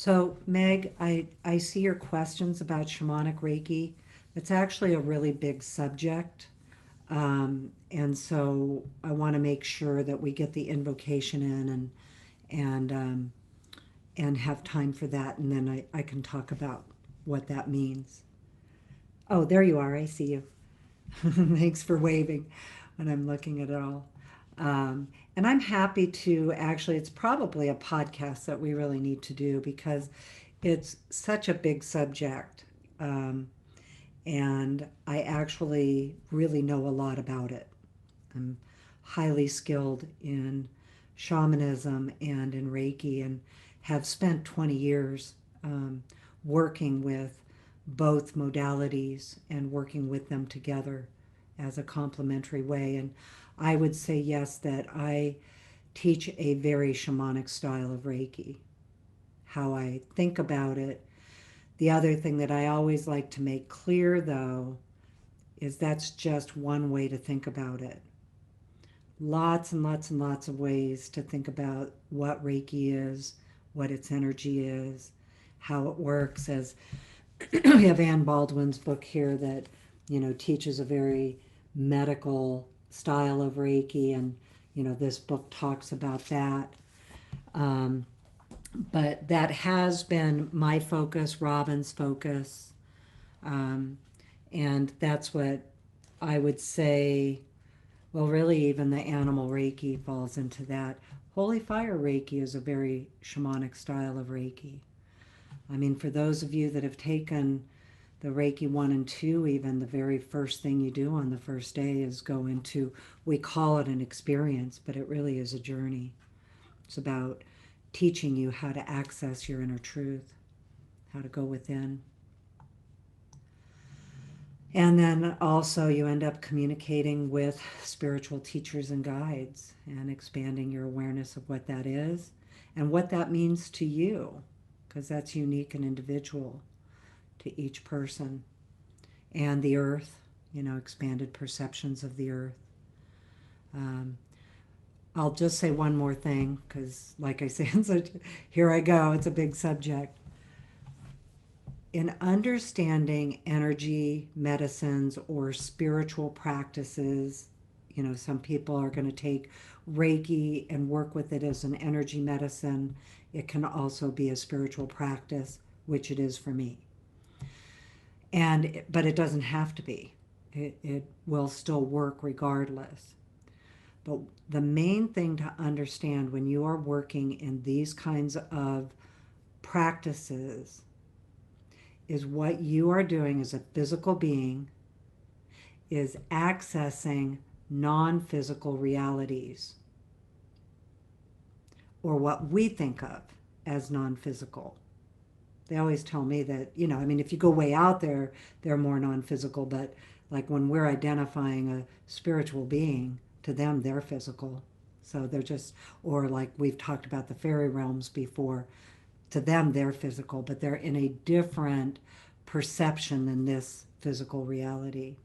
So, Meg, I see your questions about shamanic Reiki. It's actually a really big subject. And so I want to make sure that we get the invocation in and and have time for that, and then I can talk about what that means. Oh, there you are. I see you. Thanks for waving when I'm looking at it all. And I'm happy to actually, it's probably a podcast that we really need to do because it's such a big subject. Um, and I actually really know a lot about it. I'm highly skilled in shamanism and in Reiki and have spent 20 years um, working with both modalities and working with them together as a complementary way. And I would say, yes, that I teach a very shamanic style of Reiki, how I think about it. The other thing that I always like to make clear, though, is that's just one way to think about it. Lots and lots and lots of ways to think about what Reiki is, what its energy is, how it works. As we have Anne Baldwin's book here that, teaches a very medical style of Reiki, and, this book talks about that. Um, but that has been my focus, Robin's focus. Um, and that's what I would say. Well, really, even the animal Reiki falls into that. Holy fire Reiki is a very shamanic style of Reiki. I mean, for those of you that have taken the Reiki 1 and 2, even the very first thing you do on the first day is go into, we call it an experience, but it really is a journey. It's about teaching you how to access your inner truth, how to go within. And then also you end up communicating with spiritual teachers and guides and expanding your awareness of what that is and what that means to you, because that's unique and individual to each person. And the earth, expanded perceptions of the earth. Um, I'll just say one more thing because, like I said, here I go, it's a big subject. In understanding energy medicines or spiritual practices, some people are going to take Reiki and work with it as an energy medicine. It can also be a spiritual practice, which it is for me. But it doesn't have to be. It will still work regardless. But the main thing to understand when you are working in these kinds of practices is what you are doing as a physical being is accessing non-physical realities, or what we think of as non-physical. They always tell me that, I mean, if you go way out there, they're more non-physical, but like when we're identifying a spiritual being, to them, they're physical. So they're just, or like we've talked about the fairy realms before, to them, they're physical, but they're in a different perception than this physical reality.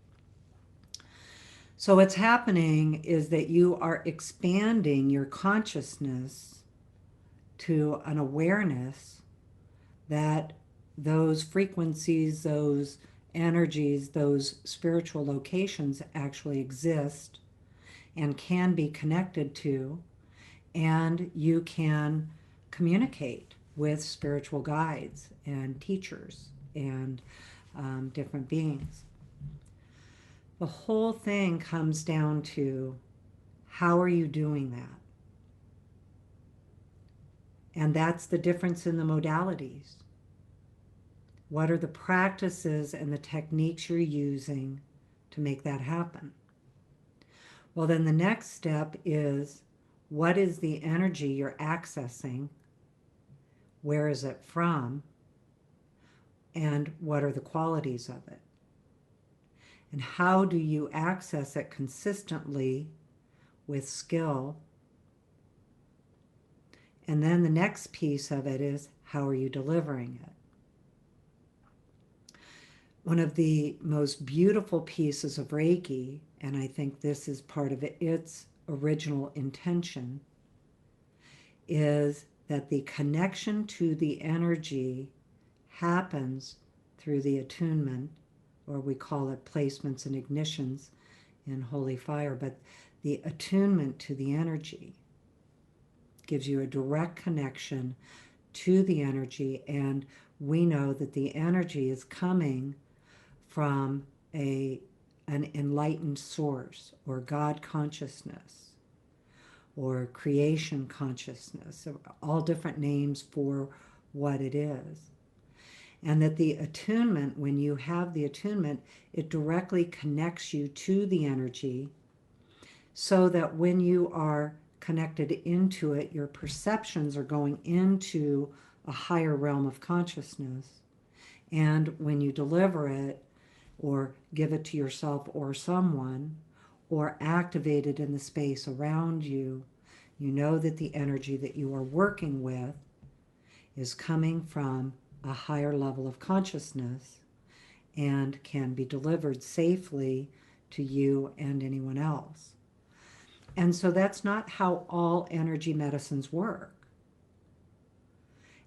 So what's happening is that you are expanding your consciousness to an awareness that those frequencies, those energies, those spiritual locations actually exist and can be connected to, and you can communicate with spiritual guides and teachers and different beings. The whole thing comes down to how are you doing that? And that's the difference in the modalities. What are the practices and the techniques you're using to make that happen? Well, then the next step is, what is the energy you're accessing? Where is it from? And what are the qualities of it? And how do you access it consistently with skill? And then the next piece of it is, how are you delivering it? One of the most beautiful pieces of Reiki, and I think this is part of its original intention, is that the connection to the energy happens through the attunement, or we call it placements and ignitions in Holy Fire, but the attunement to the energy gives you a direct connection to the energy, and we know that the energy is coming from an enlightened source, or God consciousness, or creation consciousness, all different names for what it is. And that the attunement, when you have the attunement, it directly connects you to the energy, so that when you are connected into it, your perceptions are going into a higher realm of consciousness. And when you deliver it, or give it to yourself or someone, or activate it in the space around you, you know that the energy that you are working with is coming from a higher level of consciousness and can be delivered safely to you and anyone else. And so that's not how all energy medicines work.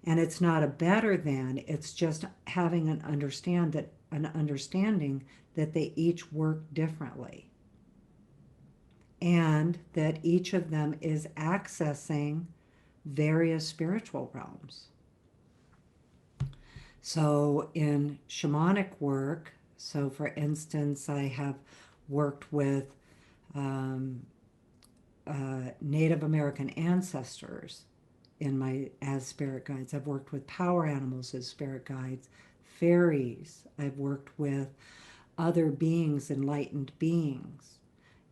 And it's not a better than, it's just having an understanding that they each work differently. And that each of them is accessing various spiritual realms. So in shamanic work, so for instance, I have worked with Native American ancestors as spirit guides. I've worked with power animals as spirit guides, fairies. I've worked with other beings, enlightened beings.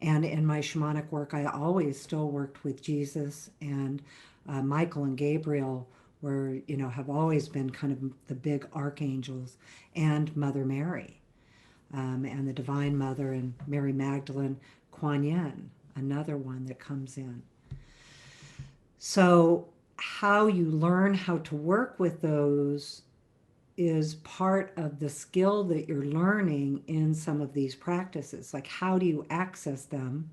And in my shamanic work, I always still worked with Jesus, and Michael and Gabriel have always been kind of the big archangels, and Mother Mary, and the Divine Mother, and Mary Magdalene, Kuan Yin, another one that comes in. So how you learn how to work with those is part of the skill that you're learning in some of these practices. Like, how do you access them?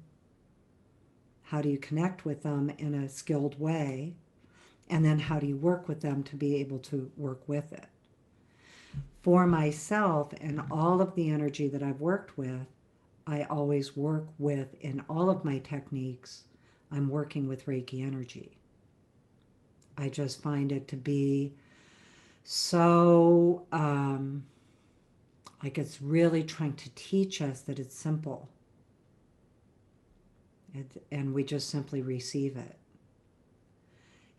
How do you connect with them in a skilled way? And then how do you work with them to be able to work with it? For myself and all of the energy that I've worked with, I always work with, in all of my techniques, I'm working with Reiki energy. I just find it to be so, like it's really trying to teach us that it's simple. And we just simply receive it.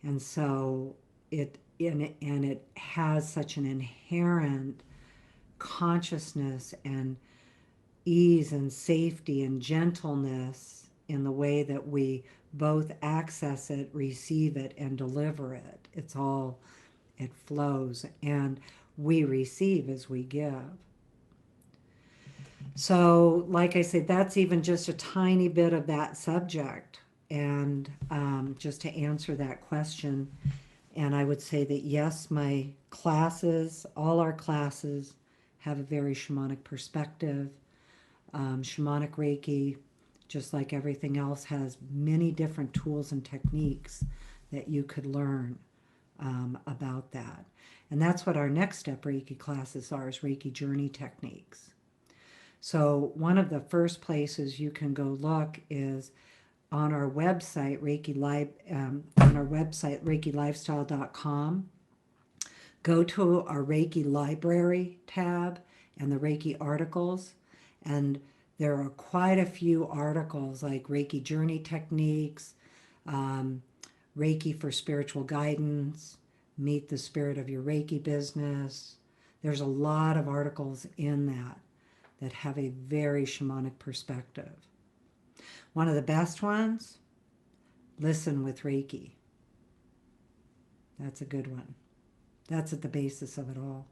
And so it has such an inherent consciousness and ease and safety and gentleness in the way that we both access it, receive it, and deliver it. It flows, and we receive as we give. So, like I said, that's even just a tiny bit of that subject. And just to answer that question, and I would say that yes, my classes, all our classes, have a very shamanic perspective. Shamanic Reiki, just like everything else, has many different tools and techniques that you could learn about that. And that's what our next step Reiki classes are, is Reiki journey techniques. So one of the first places you can go look is on our website, ReikiLifestyle.com. Go to our Reiki library tab and the Reiki articles, and there are quite a few articles like Reiki journey techniques, Reiki for spiritual guidance, meet the spirit of your Reiki business. There's a lot of articles in that have a very shamanic perspective. One of the best ones, Listen with Reiki. That's a good one. That's at the basis of it all.